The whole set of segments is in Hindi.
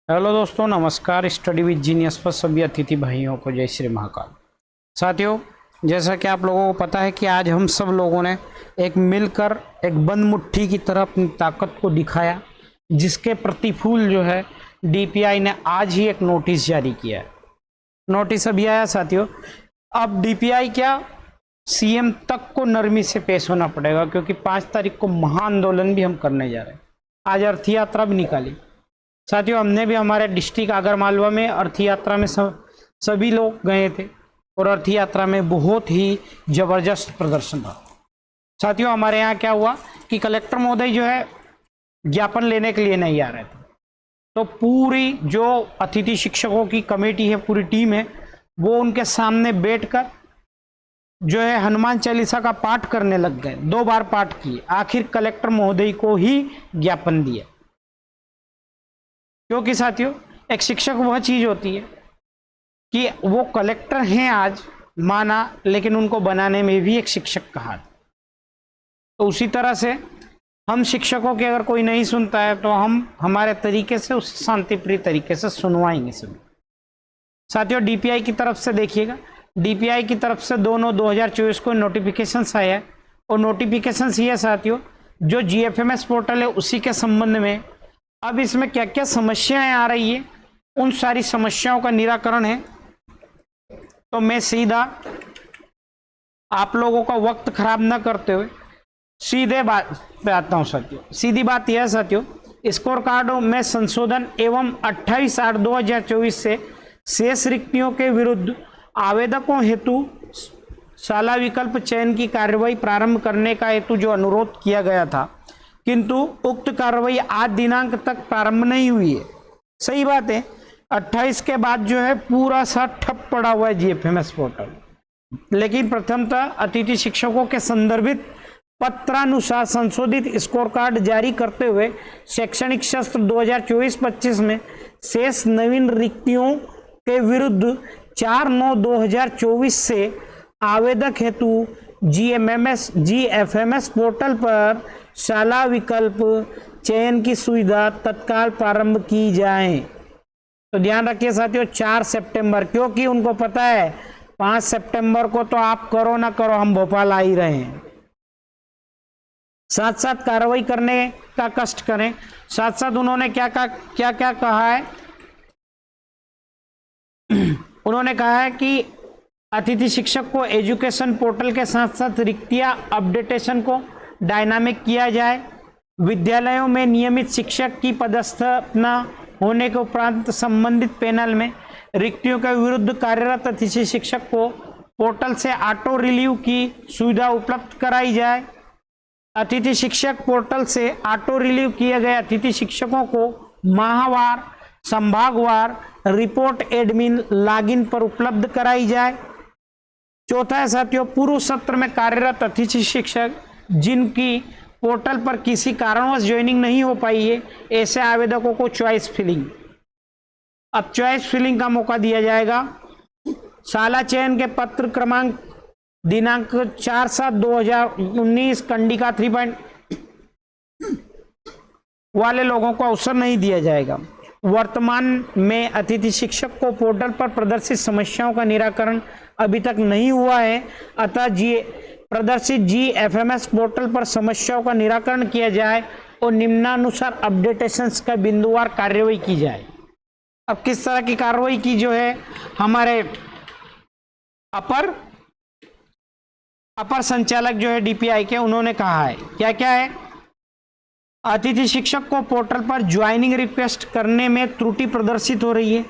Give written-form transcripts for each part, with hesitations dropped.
हेलो दोस्तों, नमस्कार। स्टडी विद जीनियस पर सभी अतिथि भाइयों को जय श्री महाकाल। साथियों, जैसा कि आप लोगों को पता है कि आज हम सब लोगों ने एक मिलकर एक बंद मुट्ठी की तरह अपनी ताकत को दिखाया, जिसके प्रतिफूल जो है डीपीआई ने आज ही एक नोटिस जारी किया है। नोटिस अभी आया साथियों। अब डीपीआई क्या, सीएम तक को नरमी से पेश होना पड़ेगा, क्योंकि 5 तारीख को महाआंदोलन भी हम करने जा रहे हैं। आज अर्थ यात्रा भी निकाली साथियों। हमने भी हमारे डिस्ट्रिक्ट आगरमालवा में अर्थ यात्रा में सभी लोग गए थे और अर्थ यात्रा में बहुत ही जबरदस्त प्रदर्शन रहा साथियों। हमारे यहाँ क्या हुआ कि कलेक्टर महोदय जो है ज्ञापन लेने के लिए नहीं आ रहे थे, तो पूरी जो अतिथि शिक्षकों की कमेटी है, पूरी टीम है, वो उनके सामने बैठकर जो है हनुमान चालीसा का पाठ करने लग गए। 2 बार पाठ किए, आखिर कलेक्टर महोदय को ही ज्ञापन दिया। क्योंकि साथियों, एक शिक्षक वह चीज होती है कि वो कलेक्टर हैं आज माना, लेकिन उनको बनाने में भी एक शिक्षक कहा। तो उसी तरह से हम शिक्षकों के अगर कोई नहीं सुनता है तो हम हमारे तरीके से उसे शांतिप्रिय तरीके से सुनवाएंगे सभी। साथियों, डीपीआई की तरफ से देखिएगा, डीपीआई की तरफ से 2/9/2024 को नोटिफिकेशन आया है। और नोटिफिकेशन ये है साथियों, जो जीएफएमएस पोर्टल है उसी के संबंध में अब इसमें क्या क्या समस्याएं आ रही है, उन सारी समस्याओं का निराकरण है। तो मैं सीधा आप लोगों का वक्त खराब न करते हुए सीधे बात पे आता हूं साथियों। सीधी बात यह है साथियों, स्कोर कार्ड में संशोधन एवं 28/8/2024 से शेष रिक्तियों के विरुद्ध आवेदकों हेतु शाला विकल्प चयन की कार्रवाई प्रारंभ करने का हेतु जो अनुरोध किया गया था, किंतु उक्त कार्रवाई आज दिनांक तक प्रारंभ नहीं हुई है। सही बात है, 28 के बाद जो है पूरा सा ठप पड़ा हुआ है जीएफएमएस पोर्टल। लेकिन प्रथमतः अतिथि शिक्षकों के संदर्भित पत्रानुसार संशोधित स्कोर कार्ड जारी करते हुए शैक्षणिक सत्र 2024-25 में शेष नवीन रिक्तियों के विरुद्ध 4/9/2024 से आवेदक हेतु जीएफएमएस पोर्टल पर शाला विकल्प चयन की सुविधा तत्काल प्रारंभ की जाए। तो ध्यान रखिए साथियों, 4 सितंबर, क्योंकि उनको पता है 5 सितंबर को तो आप करो ना करो, हम भोपाल आ ही रहे हैं। साथ साथ कार्रवाई करने का कष्ट करें। साथ साथ उन्होंने क्या कहा है, उन्होंने कहा है कि अतिथि शिक्षक को एजुकेशन पोर्टल के साथ साथ रिक्तियां अपडेटेशन को डायनामिक किया जाए। विद्यालयों में नियमित शिक्षक की पदस्थापना होने के उपरांत संबंधित पैनल में रिक्तियों के विरुद्ध कार्यरत अतिथि शिक्षक को पोर्टल से ऑटो रिलीव की सुविधा उपलब्ध कराई जाए। अतिथि शिक्षक पोर्टल से ऑटो रिलीव किए गए अतिथि शिक्षकों को माहवार संभागवार रिपोर्ट एडमिन लॉगिन पर उपलब्ध कराई जाए। चौथा है साथियों, पूर्व सत्र में कार्यरत अतिथि शिक्षक जिनकी पोर्टल पर किसी कारणवश ज्वाइनिंग नहीं हो पाई है, ऐसे आवेदकों को चॉइस फिलिंग, अब चॉइस फिलिंग का मौका दिया जाएगा। शाला चयन के पत्र क्रमांक दिनांक 4/7/2019 कंडिका 3 वाले लोगों को अवसर नहीं दिया जाएगा। वर्तमान में अतिथि शिक्षक को पोर्टल पर प्रदर्शित समस्याओं का निराकरण अभी तक नहीं हुआ है, अतः प्रदर्शित जीएफएमएस पोर्टल पर समस्याओं का निराकरण किया जाए और निम्नानुसार अपडेटेशंस का बिंदुवार कार्रवाई की जाए। अब किस तरह की कार्रवाई की जो है, हमारे अपर संचालक जो है डीपीआई के, उन्होंने कहा है क्या क्या है। अतिथि शिक्षक को पोर्टल पर ज्वाइनिंग रिक्वेस्ट करने में त्रुटि प्रदर्शित हो रही है।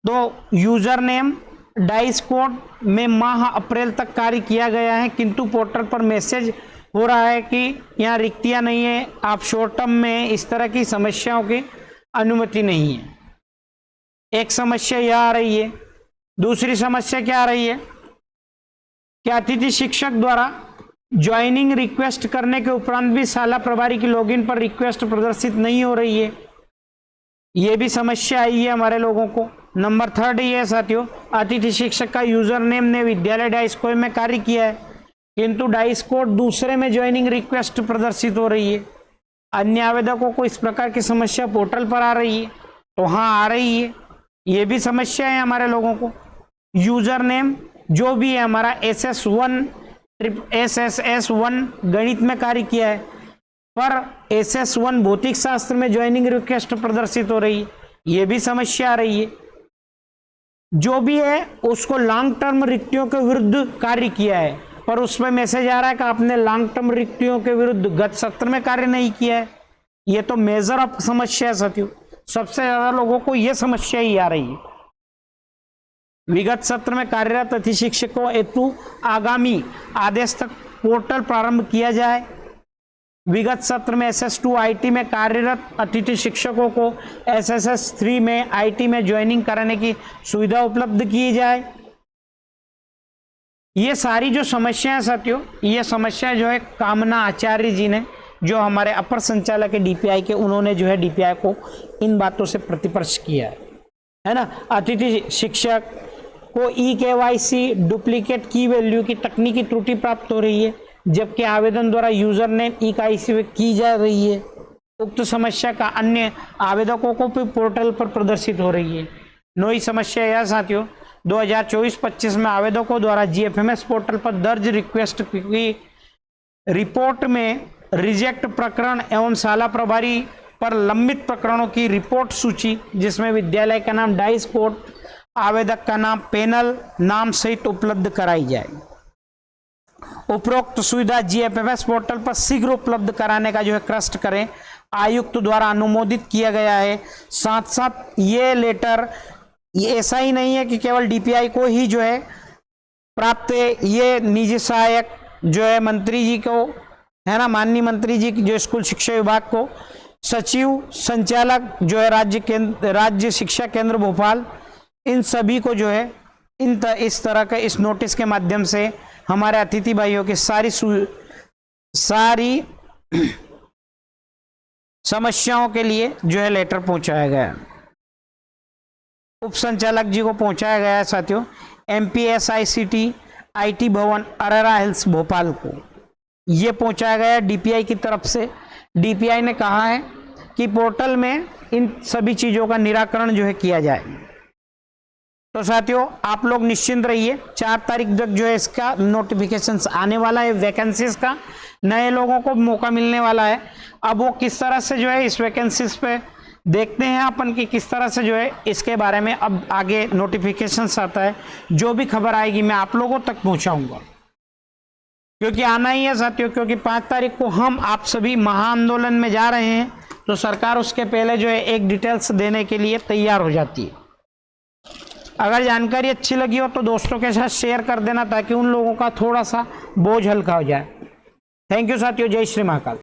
तो यूजर नेम डाइस कोड में माह अप्रैल तक कार्य किया गया है, किंतु पोर्टल पर मैसेज हो रहा है कि यहाँ रिक्तियां नहीं है, आप शॉर्ट टर्म में, इस तरह की समस्याओं की अनुमति नहीं है। एक समस्या यह आ रही है। दूसरी समस्या क्या आ रही है कि अतिथि शिक्षक द्वारा ज्वाइनिंग रिक्वेस्ट करने के उपरांत भी शाला प्रभारी की लॉगिन पर रिक्वेस्ट प्रदर्शित नहीं हो रही है। यह भी समस्या आई है हमारे लोगों को। नंबर 3 ये है साथियों, अतिथि शिक्षक का यूजर नेम ने विद्यालय डाइस कोड में कार्य किया है, किंतु डाइस कोड दूसरे में ज्वाइनिंग रिक्वेस्ट प्रदर्शित हो रही है। अन्य आवेदकों को इस प्रकार की समस्या पोर्टल पर आ रही है। तो हाँ आ रही है, ये भी समस्या है हमारे लोगों को। यूजर नेम जो भी है हमारा SSS1 गणित में कार्य किया है, पर SS1 भौतिक शास्त्र में ज्वाइनिंग रिक्वेस्ट प्रदर्शित हो रही है, ये भी समस्या आ रही है। जो भी है उसको लॉन्ग टर्म रिक्तियों के विरुद्ध कार्य किया है, पर उसमें मैसेज आ रहा है कि आपने लॉन्ग टर्म रिक्तियों के विरुद्ध गत सत्र में कार्य नहीं किया है। ये तो मेजर ऑफ समस्या है साथियों, सबसे ज्यादा लोगों को यह समस्या ही आ रही है। विगत सत्र में कार्यरत अतिथि शिक्षकों हेतु आगामी आदेश तक पोर्टल प्रारंभ किया जाए। विगत सत्र में SS2 IT में कार्यरत अतिथि शिक्षकों को SSS3 में IT में ज्वाइनिंग कराने की सुविधा उपलब्ध की जाए। ये सारी जो समस्याएं साथियों, ये समस्या जो है कामना आचार्य जी ने, जो हमारे अपर संचालक है DPI के, उन्होंने जो है DPI को इन बातों से प्रतिस्पर्श किया है ना। अतिथि शिक्षक को eKYC डुप्लीकेट की वैल्यू की तकनीकी त्रुटि प्राप्त हो रही है, जबकि आवेदन द्वारा यूजर नेम eKYC की जा रही है। उक्त समस्या का अन्य आवेदकों को भी पोर्टल पर प्रदर्शित हो रही है। नई समस्या यह साथियों, 2024-25 में आवेदकों द्वारा GFMS पोर्टल पर दर्ज रिक्वेस्ट की रिपोर्ट में रिजेक्ट प्रकरण एवं शाला प्रभारी पर लंबित प्रकरणों की रिपोर्ट सूची, जिसमें विद्यालय का नाम, डाइस कोड, आवेदक का नाम, पैनल नाम सहित उपलब्ध कराई जाए। उपरोक्त सुविधा GFMS पोर्टल पर शीघ्र उपलब्ध कराने का जो है कष्ट करें, आयुक्त द्वारा अनुमोदित किया गया है। साथ साथ ये लेटर ये ऐसा ही नहीं है कि केवल DPI को ही जो है प्राप्त है, ये निजी सहायक जो है मंत्री जी को है ना, माननीय मंत्री जी जो स्कूल शिक्षा विभाग को, सचिव, संचालक जो है राज्य शिक्षा केंद्र भोपाल, इन सभी को जो है इस तरह के इस नोटिस के माध्यम से हमारे अतिथि भाइयों की सारी समस्याओं के लिए जो है लेटर पहुंचाया गया, उप संचालक जी को पहुंचाया गया है साथियों, MPSICT IT भवन अरेरा हिल्स भोपाल को ये पहुंचाया गया DPI की तरफ से। DPI ने कहा है कि पोर्टल में इन सभी चीजों का निराकरण जो है किया जाए। तो साथियों आप लोग निश्चिंत रहिए, 4 तारीख तक जो है इसका नोटिफिकेशंस आने वाला है, वैकेंसीज का नए लोगों को मौका मिलने वाला है। अब वो किस तरह से जो है इस वैकेंसीज पे देखते हैं अपन कि किस तरह से जो है इसके बारे में अब आगे नोटिफिकेशंस आता है। जो भी खबर आएगी मैं आप लोगों तक पहुंचाऊंगा, क्योंकि आना ही है साथियों, क्योंकि 5 तारीख को हम आप सभी महाआंदोलन में जा रहे हैं, तो सरकार उसके पहले जो है एक डिटेल्स देने के लिए तैयार हो जाती है। अगर जानकारी अच्छी लगी हो तो दोस्तों के साथ शेयर कर देना, ताकि उन लोगों का थोड़ा सा बोझ हल्का हो जाए। थैंक यू साथियों, जय श्री महाकाल।